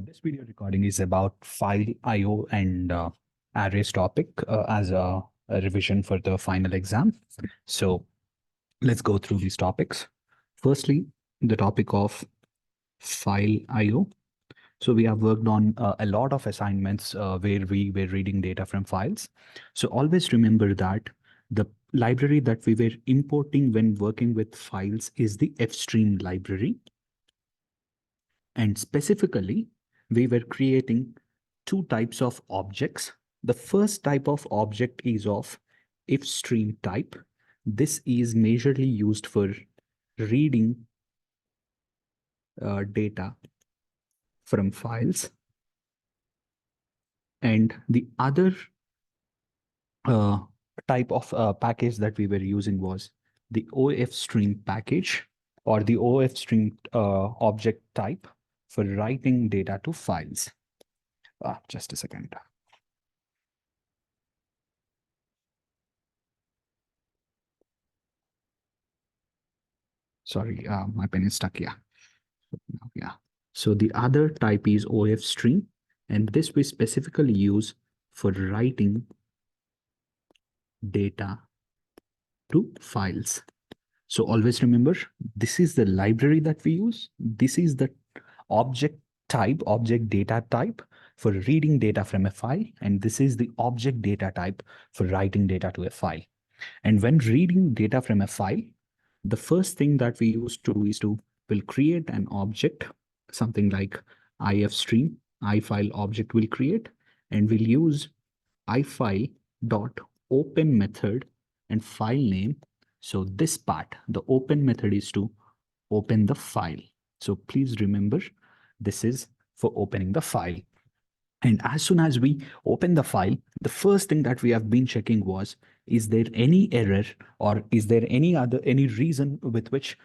This video recording is about file IO and arrays topic as a revision for the final exam. So let's go through these topics. Firstly, the topic of file IO. So we have worked on a lot of assignments where we were reading data from files. So always remember that the library that we were importing when working with files is the fstream library. And specifically, we were creating two types of objects. The first type of object is of ifstream type. This is majorly used for reading data from files. And the other type of package that we were using was the OFStream package or the OFStream object type for writing data to files. Just a second. Sorry, my pen is stuck. Yeah. Yeah. So the other type is OFStream, and this we specifically use for writing data to files. So always remember, this is the library that we use. This is the object type, object data type for reading data from a file. And this is the object data type for writing data to a file. And when reading data from a file, the first thing that we use to do is we'll create an object, something like ifstream, ifile object will create, and we'll use ifile dot open method and file name. So this part, the open method is to open the file. So please remember, this is for opening the file. And as soon as we open the file, the first thing that we have been checking was, is there any error or is there any reason with which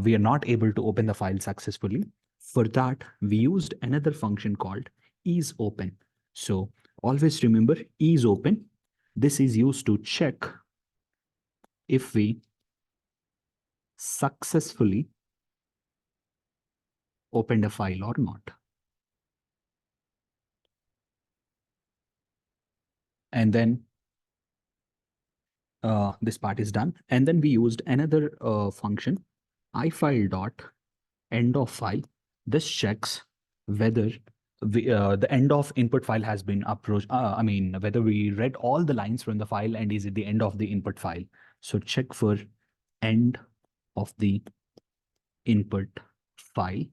we are not able to open the file successfully? For that, we used another function called isOpen. So always remember isOpen. This is used to check if we successfully opened a file or not. And then this part is done. And then we used another function, ifile dot end of file. This checks whether the end of input file has been approached. Whether we read all the lines from the file and is it the end of the input file. So check for end of the input file.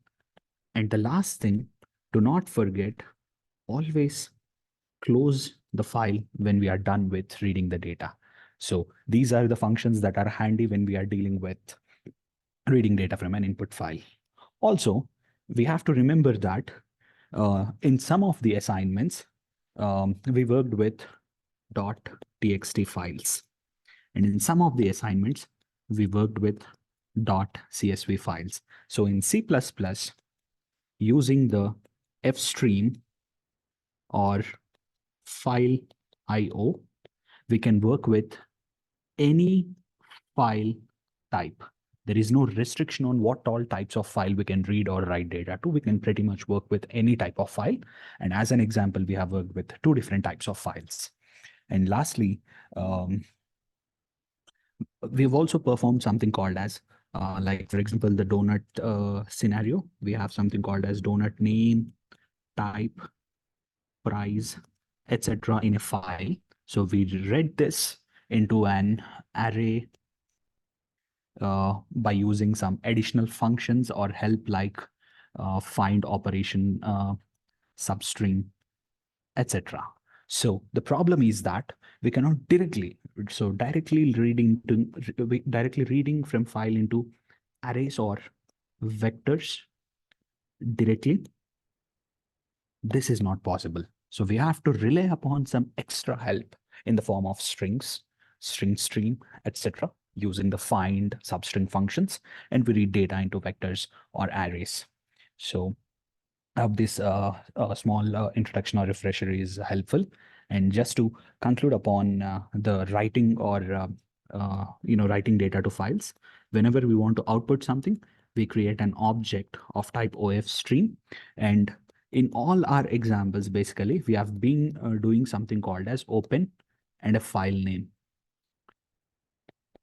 And the last thing, do not forget, always close the file when we are done with reading the data. So these are the functions that are handy when we are dealing with reading data from an input file. Also, we have to remember that in some of the assignments, we worked with .txt files. And in some of the assignments, we worked with .csv files. So in C++, using the fstream or file IO, we can work with any file type. There is no restriction on what all types of file we can read or write data to. We can pretty much work with any type of file. And as an example, we have worked with two different types of files. And lastly, we've also performed something called as, like for example, the donut scenario. We have something called as donut name, type, price, etc. in a file. So we read this into an array by using some additional functions or help like find operation, substring, etc. So the problem is that we cannot directly reading from file into arrays or vectors directly. This is not possible. So we have to rely upon some extra help in the form of strings, string stream, etc. using the find substring functions, and we read data into vectors or arrays. So I hope this small introduction or refresher is helpful. And just to conclude upon the writing or writing data to files, whenever we want to output something, we create an object of type OFStream, and In all our examples, basically, we have been doing something called as open and a file name.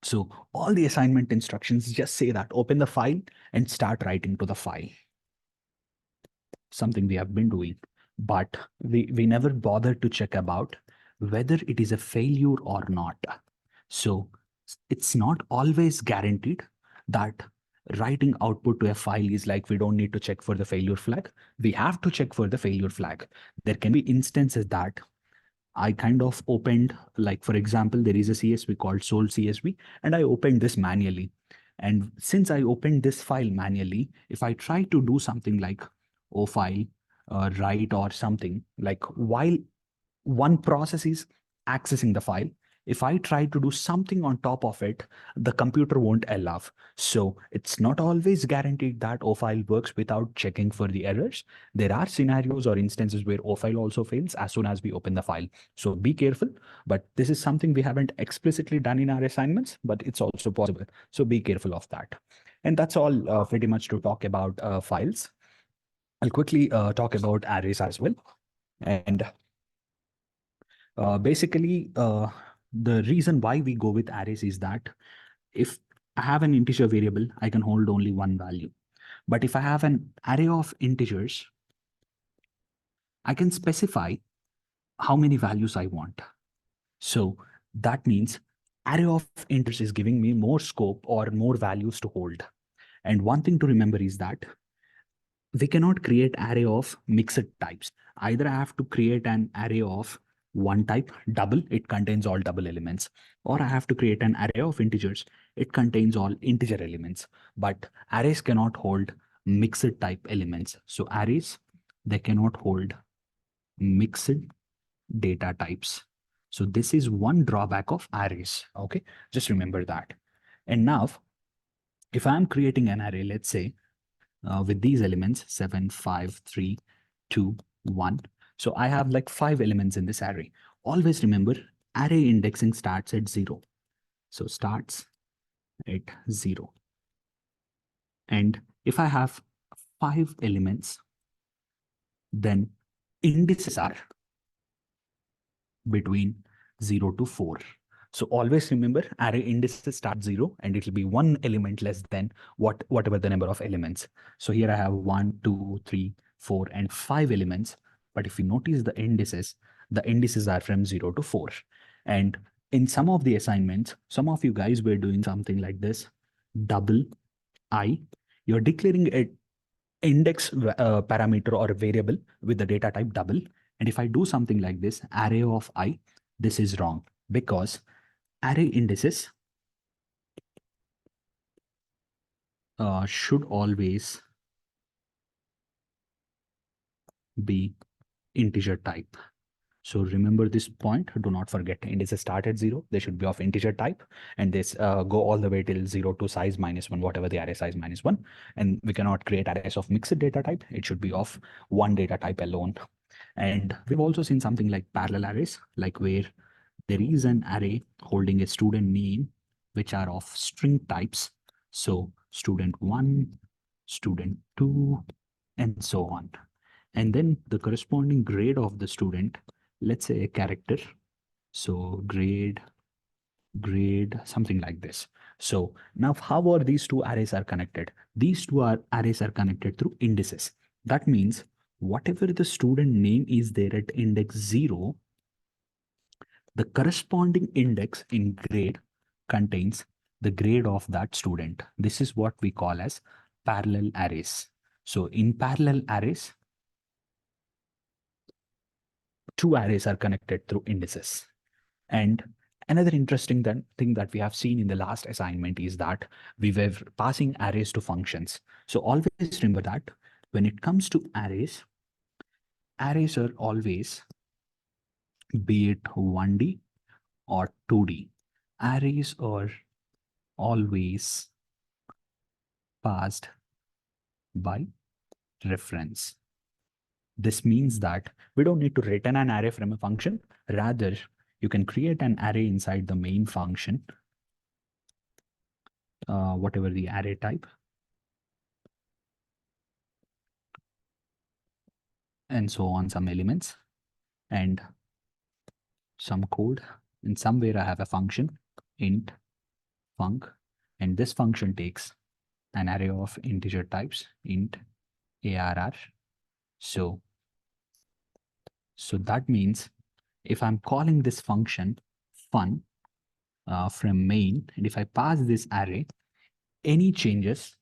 So all the assignment instructions just say that open the file and start writing to the file. Something we have been doing, but we never bothered to check about whether it is a failure or not. So it's not always guaranteed that writing output to a file is like we don't need to check for the failure flag. We have to check for the failure flag. There can be instances that I kind of opened, like for example, there is a CSV called Soul CSV, and I opened this manually. And since I opened this file manually, if I try to do something like O file, write or something, like while one process is accessing the file, if I try to do something on top of it, the computer won't allow. So it's not always guaranteed that OFile works without checking for the errors. There are scenarios or instances where OFile also fails as soon as we open the file. So be careful, but this is something we haven't explicitly done in our assignments, but it's also possible. So be careful of that. And that's all pretty much to talk about files. I'll quickly talk about arrays as well. And basically, the reason why we go with arrays is that if I have an integer variable, I can hold only one value. But if I have an array of integers, I can specify how many values I want. So that means array of integers is giving me more scope or more values to hold. And one thing to remember is that we cannot create array of mixed types. Either I have to create an array of one type, double, it contains all double elements, or I have to create an array of integers, it contains all integer elements. But arrays cannot hold mixed type elements. So arrays, they cannot hold mixed data types. So this is one drawback of arrays. Okay, just remember that. And now, if I'm creating an array, let's say with these elements 7, 5, 3, 2, 1. So I have like 5 elements in this array. Always remember array indexing starts at 0. So starts at 0. And if I have 5 elements, then indices are between 0 to 4. So always remember array indices start 0 and it will be one element less than whatever the number of elements. So here I have 1, 2, 3, 4, and 5 elements. But if you notice the indices are from 0 to 4. And in some of the assignments, some of you guys were doing something like this, double I. You're declaring a index parameter or a variable with the data type double. And if I do something like this, array of I, this is wrong because array indices should always be integer type. So remember this point, do not forget indices start at 0, they should be of integer type, and this go all the way till 0 to size -1, whatever the array size -1. And we cannot create arrays of mixed data type, it should be of one data type alone. And we've also seen something like parallel arrays, like where there is an array holding a student name, which are of string types. So student 1, student 2, and so on. And then the corresponding grade of the student, let's say a character. So grade, something like this. So now how are these two arrays are connected? These two arrays are connected through indices. That means whatever the student name is there at index 0, the corresponding index in grade contains the grade of that student. This is what we call as parallel arrays. So in parallel arrays, two arrays are connected through indices. And another interesting thing that we have seen in the last assignment is that we were passing arrays to functions. So always remember that when it comes to arrays, arrays are always, be it 1D or 2D, arrays are always passed by reference. This means that we don't need to return an array from a function. Rather, you can create an array inside the main function, whatever the array type. and so on, some elements and some code. In somewhere I have a function int func, and this function takes an array of integer types int arr. So that means if I'm calling this function fun from main, and if I pass this array, any changes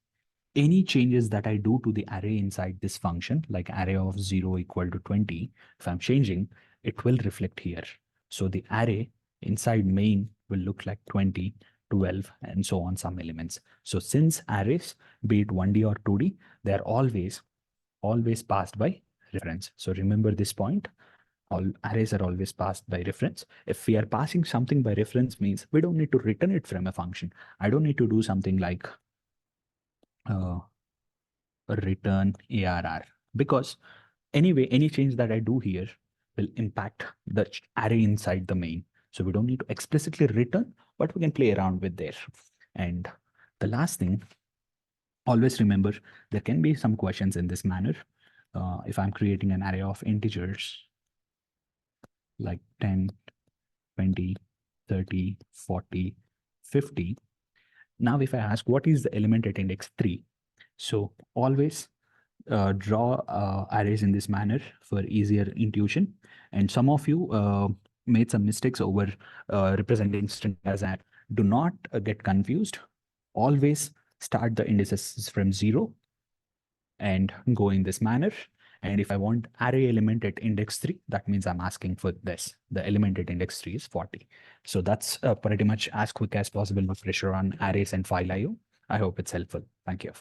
that I do to the array inside this function, like array of 0 equal to 20, if I'm changing, it will reflect here. So the array inside main will look like 20, 12, and so on, some elements. So since arrays, be it 1D or 2D, they are always passed by reference. So remember this point. All arrays are always passed by reference. If we are passing something by reference, means we don't need to return it from a function. I don't need to do something like return ARR, because anyway, any change that I do here will impact the array inside the main. So we don't need to explicitly return, but we can play around with there. And the last thing, always remember, there can be some questions in this manner. If I'm creating an array of integers like 10, 20, 30, 40, 50. Now, if I ask what is the element at index 3, so always draw arrays in this manner for easier intuition. And some of you made some mistakes over representing string as that. Do not get confused. Always start the indices from 0 and go in this manner. And if I want array element at index 3, that means I'm asking for this. The element at index 3 is 40. So that's pretty much as quick as possible, no pressure on arrays and file IO. I hope it's helpful. Thank you.